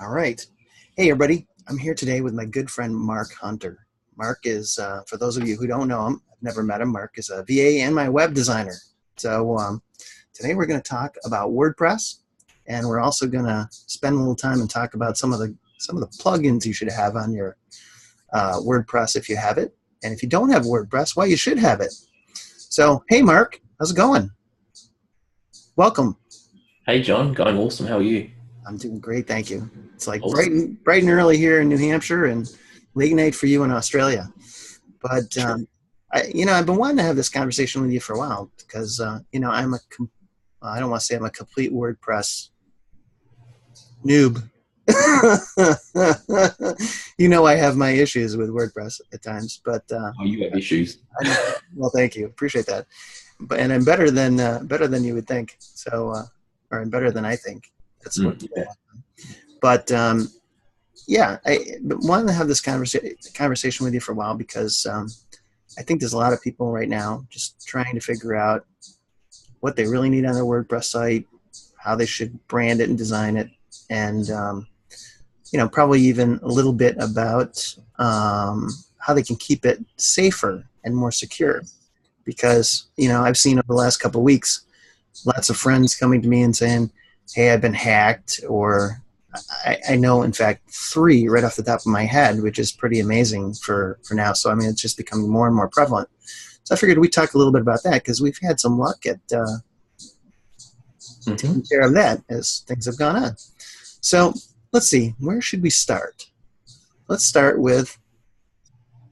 All right. Hey, everybody. I'm here today with my good friend, Mark Hunter. Mark is, for those of you who don't know him, I've never met him, Mark is a VA and my web designer. So today we're going to talk about WordPress, and we're also going to spend a little time and talk about some of the plugins you should have on your WordPress if you have it. And if you don't have WordPress, why you should have it. So, hey, Mark, how's it going? Welcome. Hey, John, going awesome. How are you? I'm doing great, thank you. It's like Awesome. bright and early here in New Hampshire and late night for you in Australia. But I've been wanting to have this conversation with you for a while because I don't want to say I'm a complete WordPress noob. I have my issues with WordPress at times, but Oh, you have issues. well, thank you, appreciate that. And I'm better than you would think. So, or I'm better than I think. That's what. Yeah. But I wanted to have this conversation with you for a while because I think there's a lot of people right now just trying to figure out what they really need on their WordPress site, how they should brand it and design it, and probably even a little bit about how they can keep it safer and more secure. Because I've seen over the last couple of weeks lots of friends coming to me and saying, hey, I've been hacked, or I know, in fact, 3 right off the top of my head, which is pretty amazing for now. So, it's just becoming more and more prevalent. So I figured we'd talk a little bit about that because we've had some luck at taking care of that as things have gone on. So let's see, where should we start? Let's start with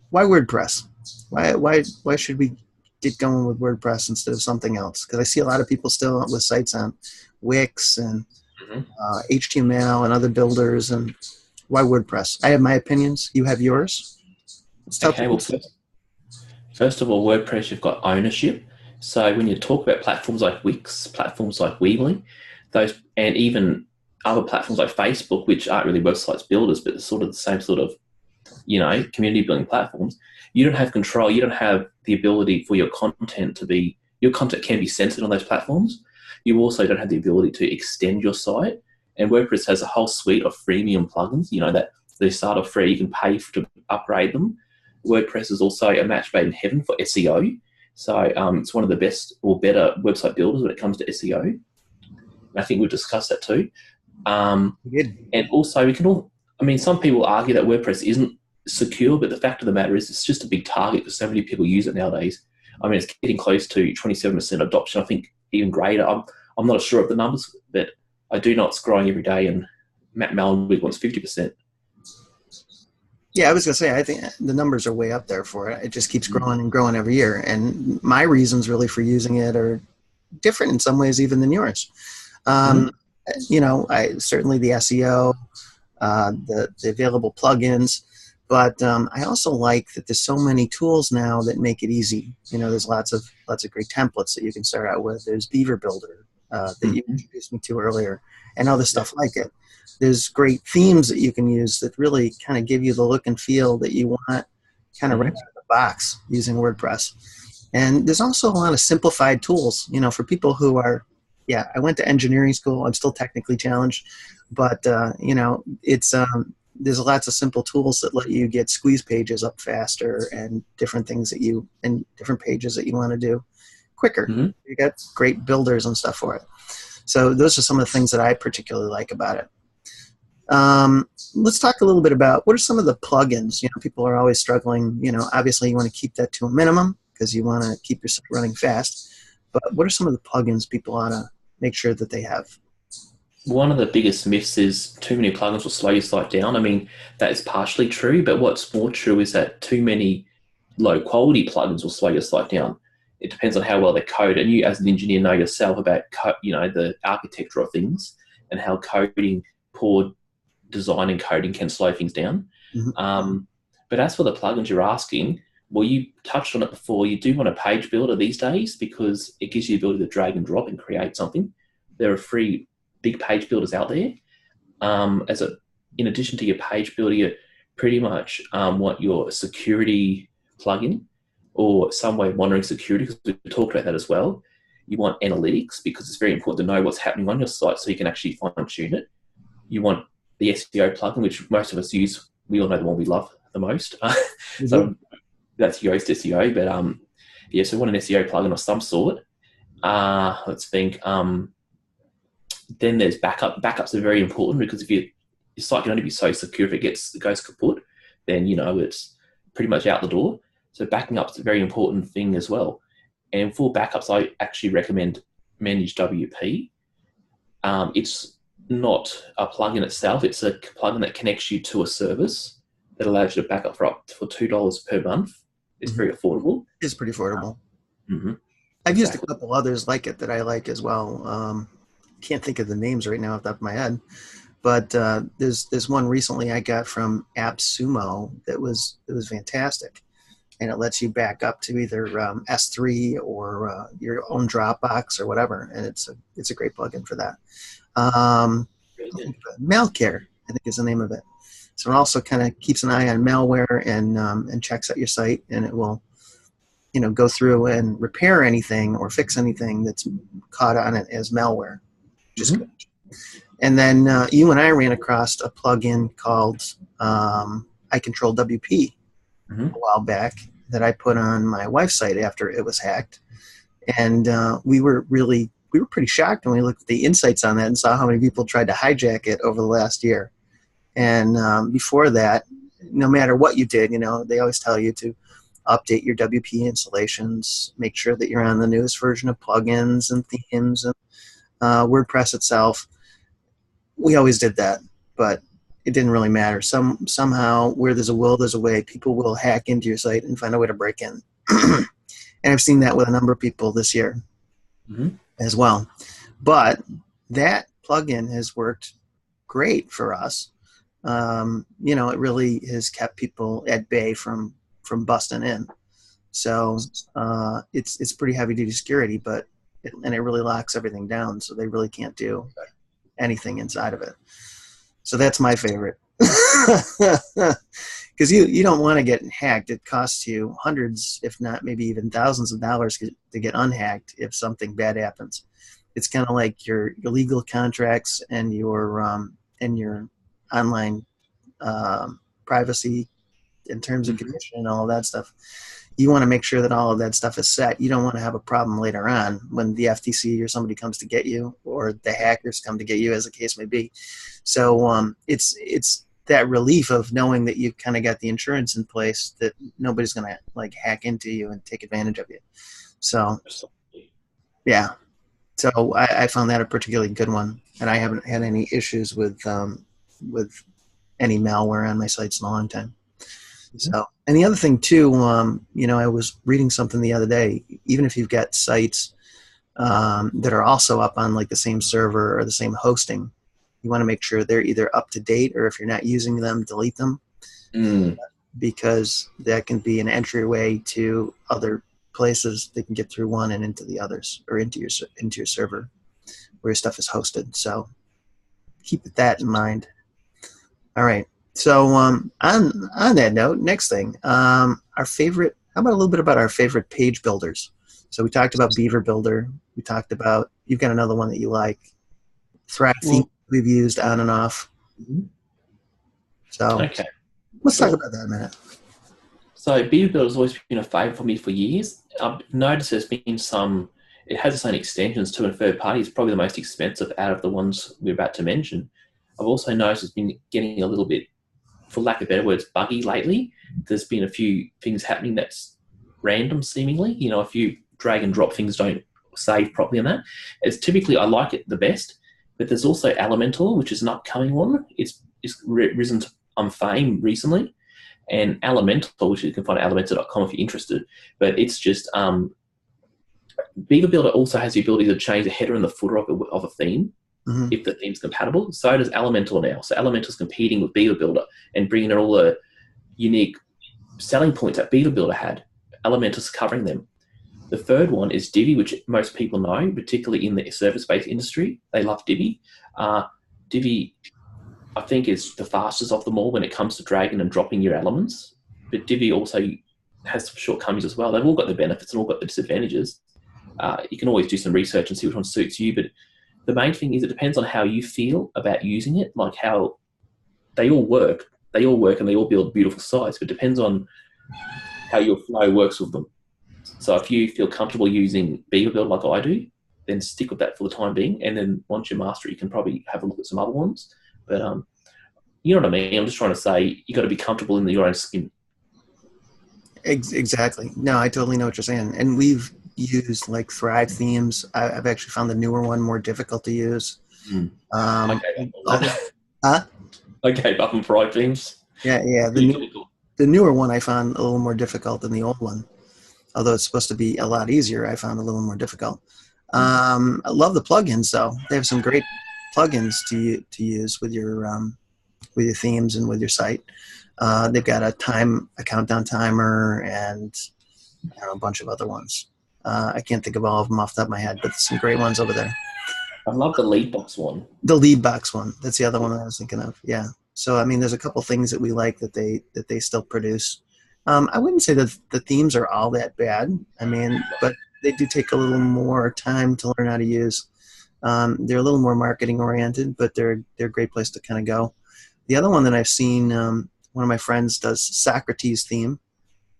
why WordPress? Why should we get going with WordPress instead of something else? Because I see a lot of people still with sites on Wix and HTML and other builders. And why WordPress? I have my opinions. You have yours. Okay, well, first of all, WordPress, you've got ownership. So when you talk about platforms like Wix, platforms like Weebly, those, and even other platforms like Facebook, which aren't really websites builders, but sort of the same sort of, community building platforms, you don't have control. You don't have the ability for your content can be censored on those platforms. You also don't have the ability to extend your site. And WordPress has a whole suite of freemium plugins, that they start off free. You can pay to upgrade them. WordPress is also a match made in heaven for SEO. So it's one of the best or better website builders when it comes to SEO. And I think we've discussed that too. And also some people argue that WordPress isn't secure, but the fact of the matter is it's just a big target because so many people use it nowadays. It's getting close to 27% adoption. I think even greater. I'm not sure of the numbers, but I do know it's growing every day, and Matt Malwig wants 50%. Yeah, I was going to say, I think the numbers are way up there for it. It just keeps growing and growing every year. And my reasons really for using it are different in some ways even than yours. Certainly the SEO, the available plugins, but I also like that there's so many tools now that make it easy. There's lots of great templates that you can start out with. There's Beaver Builder that you introduced me to earlier, and other stuff like it. There's great themes that you can use that really kind of give you the look and feel that you want kind of right out of the box using WordPress. And there's also a lot of simplified tools, for people who are, I went to engineering school. I'm still technically challenged, but, there's lots of simple tools that let you get squeeze pages up faster and different things and different pages that you want to do quicker. You got great builders and stuff for it. So those are some of the things that I particularly like about it. Let's talk a little bit about what are some of the plugins. People are always struggling. Obviously you want to keep that to a minimum because you want to keep your site running fast. But what are some of the plugins people ought to make sure that they have? One of the biggest myths is too many plugins will slow your site down. That is partially true, but what's more true is that too many low-quality plugins will slow your site down. It depends on how well they're coded, and you as an engineer know yourself about the architecture of things and how poor design and coding can slow things down. But as for the plugins you're asking, well, you touched on it before. You do want a page builder these days because it gives you the ability to drag and drop and create something. There are free big page builders out there. In addition to your page builder, you pretty much want your security plugin or some way of monitoring security, because we talked about that as well. You want analytics because it's very important to know what's happening on your site so you can actually fine tune it. You want the SEO plugin, which most of us use. We all know the one we love the most. So that's Yoast SEO. But so we want an SEO plugin of some sort. Let's think. Then there's backup. Backups are very important because if your site can only be so secure if it goes kaput, then it's pretty much out the door. So backing up is a very important thing as well. And for backups, I actually recommend Manage WP. It's not a plugin itself. It's a plugin that connects you to a service that allows you to back up for $2 per month. It's very affordable. It's pretty affordable. Mm-hmm. I've used a couple others like it that I like as well. Can't think of the names right now off the top of my head, but there's one recently I got from AppSumo that was fantastic, and it lets you back up to either S3 or your own Dropbox or whatever, and it's a great plugin for that. Malcare, I think is the name of it. So it also kind of keeps an eye on malware and checks out your site, and it will go through and repair anything or fix anything that's caught on it as malware. Just good. And then you and I ran across a plugin called I Control WP a while back that I put on my wife's site after it was hacked, and we were pretty shocked when we looked at the insights on that and saw how many people tried to hijack it over the last year. And before that, no matter what you did, they always tell you to update your WP installations, make sure that you're on the newest version of plugins and themes and WordPress itself. We always did that, but it didn't really matter. Somehow, where there's a will, there's a way. People will hack into your site and find a way to break in. And I've seen that with a number of people this year as well. But that plugin has worked great for us. It really has kept people at bay from busting in. So it's pretty heavy duty security, but it really locks everything down, so they really can't do anything inside of it. So that's my favorite. Because you don't want to get hacked. It costs you hundreds, if not maybe even thousands of dollars to get unhacked if something bad happens. It's kind of like your legal contracts and your online privacy in terms of condition and all of that stuff. You want to make sure that all of that stuff is set. You don't want to have a problem later on when the FTC or somebody comes to get you, or the hackers come to get you, as the case may be. So it's that relief of knowing that you've kind of got the insurance in place, that nobody's going to hack into you and take advantage of you. So yeah, so I found that a particularly good one, and I haven't had any issues with any malware on my sites in a long time. So, and the other thing too, I was reading something the other day. Even if you've got sites that are also up on the same server or the same hosting, you want to make sure they're either up to date, or if you're not using them, delete them, because that can be an entryway to other places. They can get through one and into the others, or into your server where your stuff is hosted. So keep that in mind. All right. So on that note, next thing, our favorite. How about a little bit about our favorite page builders? So we talked about Beaver Builder. We talked about, you've got another one that you like, Thrive Theme we've used on and off. So okay, let's talk about that a minute. So Beaver Builder has always been a favorite for me for years. I've noticed there's been it has its own extensions to a third party. It's probably the most expensive out of the ones we're about to mention. I've also noticed it's been getting a little bit, for lack of better words, buggy lately. There's been a few things happening that's random seemingly. If you drag and drop things don't save properly on that. It's typically, I like it the best, but there's also Elementor, which is an upcoming one. It's risen to fame recently. And Elementor, which you can find at elementor.com if you're interested, but it's just, Beaver Builder also has the ability to change the header and the footer of a theme. If the theme's compatible. So does Elementor now. So Elementor's competing with Beaver Builder and bringing in all the unique selling points that Beaver Builder had. Elementor's covering them. The third one is Divi, which most people know, particularly in the service-based industry. They love Divi. Divi, I think, is the fastest of them all when it comes to dragging and dropping your elements. But Divi also has shortcomings as well. They've all got the benefits and all got the disadvantages. You can always do some research and see which one suits you. But the main thing is it depends on how you feel about using it, like how they all work. They all work and they all build beautiful sites, but it depends on how your flow works with them. So if you feel comfortable using Beaver Build like I do, then stick with that for the time being. And then once you master it, you can probably have a look at some other ones. But you know what I mean? I'm just trying to say you got to be comfortable in your own skin. Exactly. No, I totally know what you're saying. And we've used like Thrive themes. I've actually found the newer one more difficult to use. I gave up on Thrive themes. Yeah. The newer one I found a little more difficult than the old one. Although it's supposed to be a lot easier, I found a little more difficult. I love the plugins, though. They have some great plugins to use with your themes and with your site. They've got a countdown timer and a bunch of other ones. I can't think of all of them off the top of my head, but some great ones over there. I love the lead box one. The lead box one. That's the other one I was thinking of. Yeah. So I mean, there's a couple things that we like that they still produce. I wouldn't say that the themes are all that bad. I mean, but they do take a little more time to learn how to use. They're a little more marketing oriented, but they're a great place to kind of go. The other one that I've seen, one of my friends does Socrates theme,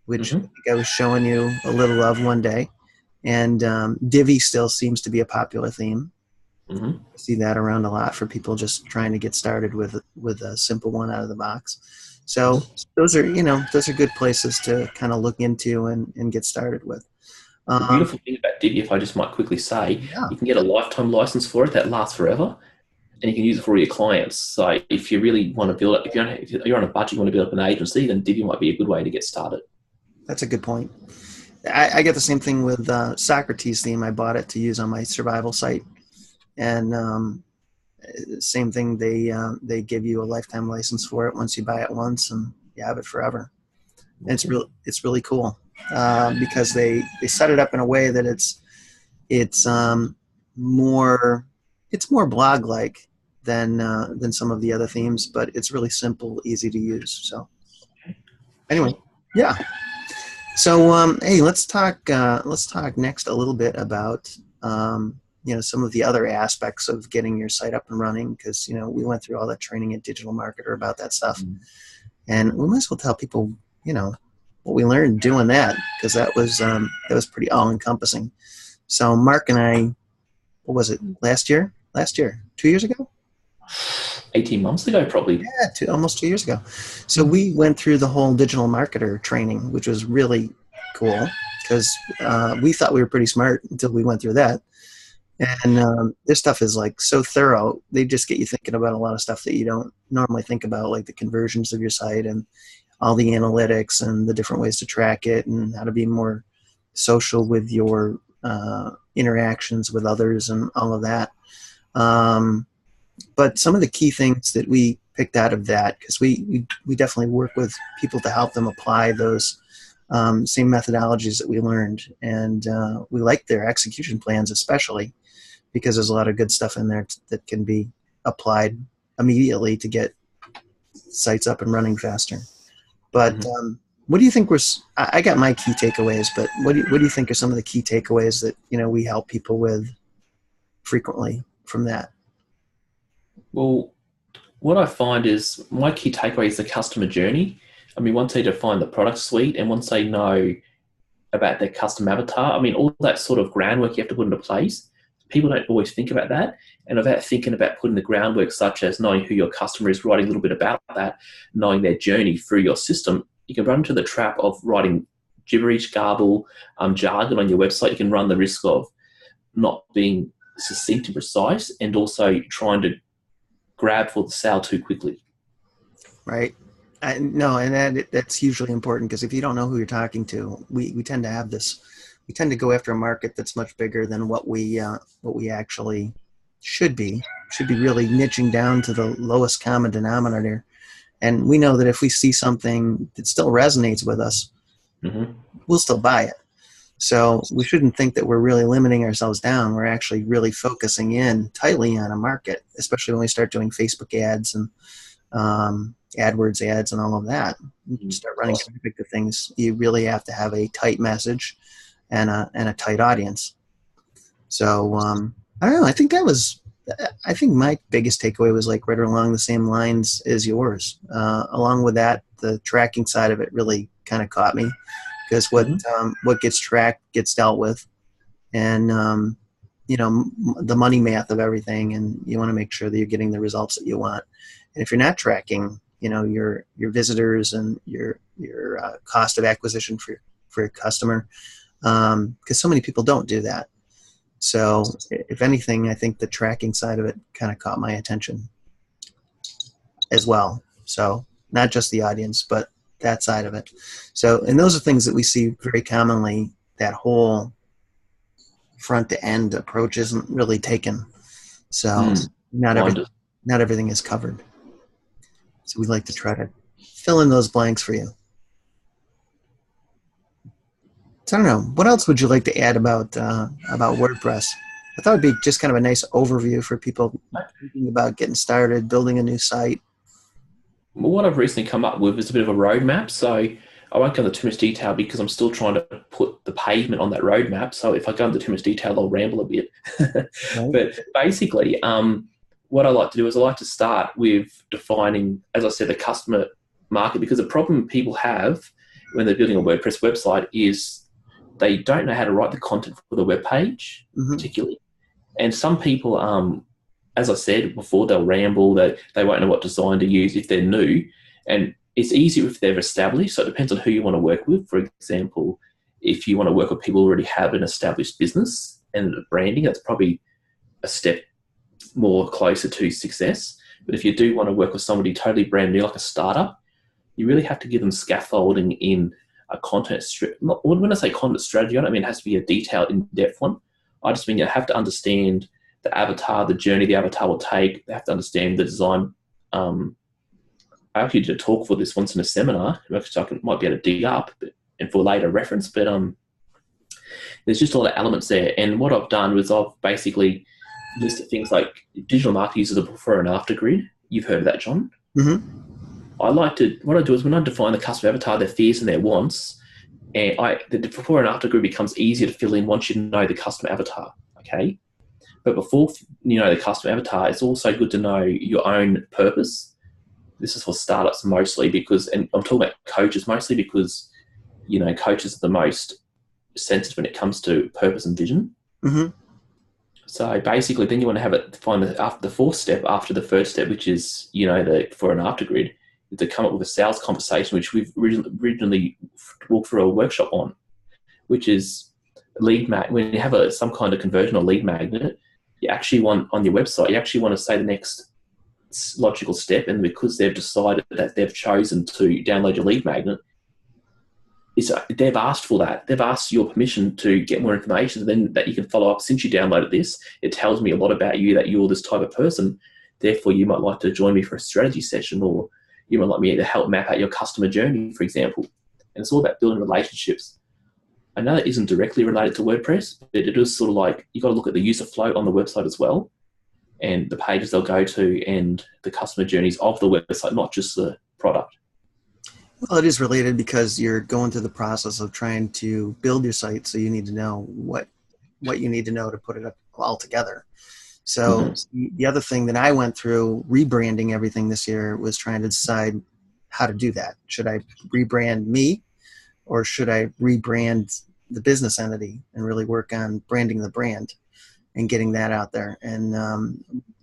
which I think I was showing you a little of one day. And Divi still seems to be a popular theme. I see that around a lot for people just trying to get started with a simple one out of the box. So those are good places to kind of look into and get started with. The beautiful thing about Divi, if I just might quickly say, you can get a lifetime license for it that lasts forever, and you can use it for all your clients. So if you really want to build it, if you're on a budget, you want to build up an agency, then Divi might be a good way to get started. That's a good point. I get the same thing with Socrates theme. I bought it to use on my survival site, and same thing. They give you a lifetime license for it once you buy it once, and you have it forever. And it's really cool because they set it up in a way that it's more blog like than some of the other themes, but it's really simple, easy to use. So anyway, yeah. So hey, let's talk next a little bit about some of the other aspects of getting your site up and running, because we went through all that training at Digital Marketer about that stuff, and we might as well tell people what we learned doing that, because that was pretty all encompassing. So Mark and I, what was it, last year, 2 years ago? 18 months ago, probably. Yeah, almost 2 years ago. So we went through the whole Digital Marketer training, which was really cool because we thought we were pretty smart until we went through that. And this stuff is like so thorough. They just get you thinking about a lot of stuff that you don't normally think about, like the conversions of your site and all the analytics and the different ways to track it and how to be more social with your interactions with others and all of that. But some of the key things that we picked out of that, because we definitely work with people to help them apply those same methodologies that we learned. And we like their execution plans, especially because there's a lot of good stuff in there that can be applied immediately to get sites up and running faster. But what do you think I got my key takeaways, but what do you think are some of the key takeaways that we help people with frequently from that? Well, what I find is my key takeaway is the customer journey. I mean, once they define the product suite and once they know about their custom avatar, I mean, all that sort of groundwork you have to put into place, people don't always think about that. And without thinking about putting the groundwork, such as knowing who your customer is, writing a little bit about that, knowing their journey through your system, you can run into the trap of writing gibberish, garble, jargon on your website. You can run the risk of not being succinct and precise, and also trying to grab for the sale too quickly. Right. No, and that's hugely important, because if you don't know who you're talking to, we tend to have this. We tend to go after a market that's much bigger than what we actually should be. Should be really niching down to the lowest common denominator. And we know that if we see something that still resonates with us, we'll still buy it. So we shouldn't think that we're really limiting ourselves down. We're actually really focusing in tightly on a market, especially when we start doing Facebook ads and AdWords ads and all of that. You start running traffic to things. You really have to have a tight message and a tight audience. So I don't know. I think my biggest takeaway was like right along the same lines as yours. Along with that, the tracking side of it really kind of caught me because Mhm. what gets tracked gets dealt with, and the money math of everything, and you want to make sure that you're getting the results that you want. And if you're not tracking, your visitors and your cost of acquisition for your customer, because so many people don't do that. So if anything, I think the tracking side of it kind of caught my attention as well. So not just the audience, but that side of it. So, and those are things that we see very commonly. That whole front to end approach isn't really taken. So not every Blinders. not everything is covered. So we like to try to fill in those blanks for you. So I don't know. What else would you like to add about WordPress? I thought it'd be just kind of a nice overview for people thinking about getting started, building a new site. Well, what I've recently come up with is a bit of a roadmap. So I won't go into too much detail because I'm still trying to put the pavement on that roadmap. So if I go into too much detail, I'll ramble a bit. Right? But basically, what I like to do is I like to start with defining, as I said, the customer market, because the problem people have when they're building a WordPress website is they don't know how to write the content for the web page, Mm-hmm. particularly. And some people, as I said before, they'll ramble, they won't know what design to use if they're new. And it's easier if they're established. So it depends on who you want to work with. For example, if you want to work with people who already have an established business and branding, that's probably a step more closer to success. But if you do want to work with somebody totally brand new, like a startup, you really have to give them scaffolding in a content strategy. When I say content strategy, I don't mean it has to be a detailed, in-depth one. I just mean you have to understand the avatar, the journey the avatar will take. They have to understand the design. I actually did a talk for this once in a seminar, which I might be able to dig up and for later reference. But there's just a lot of elements there. And what I've done was I've basically listed things like digital marketing users a before and after grid. You've heard of that, John? Mm-hmm. What I do is when I define the customer avatar, their fears and their wants, and the before and after grid becomes easier to fill in once you know the customer avatar. Okay. But before you know the customer avatar, it's also good to know your own purpose. This is for startups mostly because, and I'm talking about coaches mostly because, coaches are the most sensitive when it comes to purpose and vision. Mm-hmm. So basically, then you want to have it find after the fourth step, after the first step, which is the before and after grid, is to come up with a sales conversation, which we've originally walked through a workshop on, which is when you have some kind of conversion or lead magnet, you actually want on your website, you actually want to say the next logical step, and because they've decided that they've chosen to download your lead magnet, they've asked for that. They've asked your permission to get more information, then that you can follow up. Since you downloaded this, it tells me a lot about you, that you're this type of person. Therefore, you might like to join me for a strategy session, or you might like me to help map out your customer journey, for example. And it's all about building relationships. I know that isn't directly related to WordPress, but it is sort of like you got to look at the user flow on the website as well, and the pages they'll go to, and the customer journeys of the website, not just the product. Well, it is related because you're going through the process of trying to build your site, so you need to know what you need to know to put it up all together. So the other thing that I went through rebranding everything this year was trying to decide how to do that. Should I rebrand me, or should I rebrand the business entity and really work on branding the brand and getting that out there? And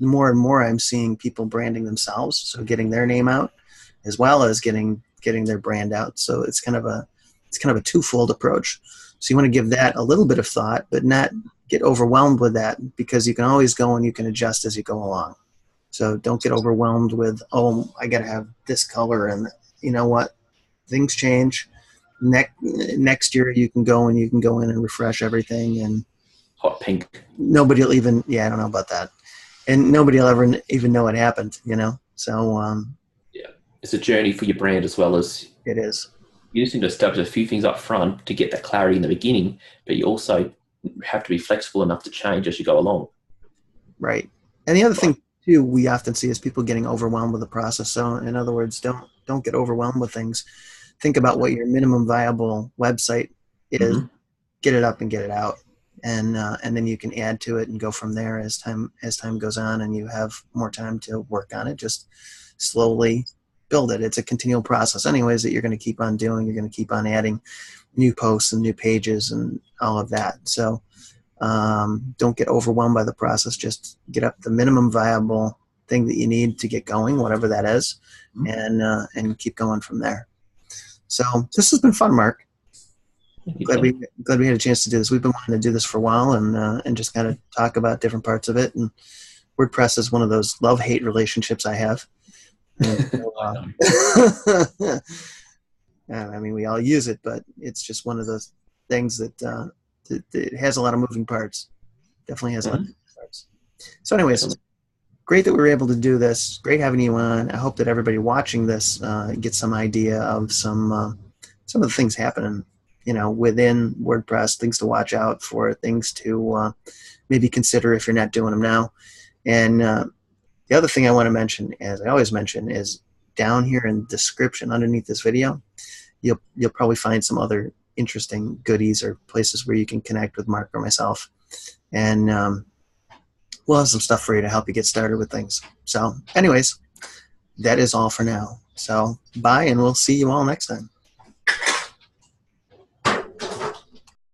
more and more I'm seeing people branding themselves, so getting their name out as well as getting their brand out. So it's kind of a twofold approach. So you want to give that a little bit of thought, but not get overwhelmed with that, because you can always go and you can adjust as you go along. So don't get overwhelmed with, oh, I got to have this color, and you know what? Things change. Next year you can go in and refresh everything, and Hot pink. nobody will even, I don't know about that. And nobody will ever even know it happened, So Yeah, it's a journey for your brand as well as it is. you just need to establish a few things up front to get that clarity in the beginning, but you also have to be flexible enough to change as you go along. Right. And the other thing too, we often see is people getting overwhelmed with the process. So in other words, don't get overwhelmed with things. Think about what your minimum viable website is, get it up and get it out. and then you can add to it and go from there as time goes on, and you have more time to work on it. Just slowly build it. It's a continual process anyways that you're going to keep on doing. You're going to keep on adding new posts and new pages and all of that. So don't get overwhelmed by the process. Just get up the minimum viable thing that you need to get going, whatever that is, and keep going from there. So this has been fun, Mark. Glad we had a chance to do this. We've been wanting to do this for a while, and just kind of talk about different parts of it. And WordPress is one of those love-hate relationships I have. And so, I mean, we all use it, but it's just one of those things that it has a lot of moving parts. Definitely has a lot of moving parts. So anyways, great that we were able to do this. Great having you on. I hope that everybody watching this gets some idea of some of the things happening, within WordPress, things to watch out for, things to maybe consider if you're not doing them now. And the other thing I want to mention, as I always mention, is down here in the description underneath this video, you'll probably find some other interesting goodies or places where you can connect with Mark or myself. And we'll have some stuff for you to help you get started with things. So anyways, that is all for now. So bye, and we'll see you all next time.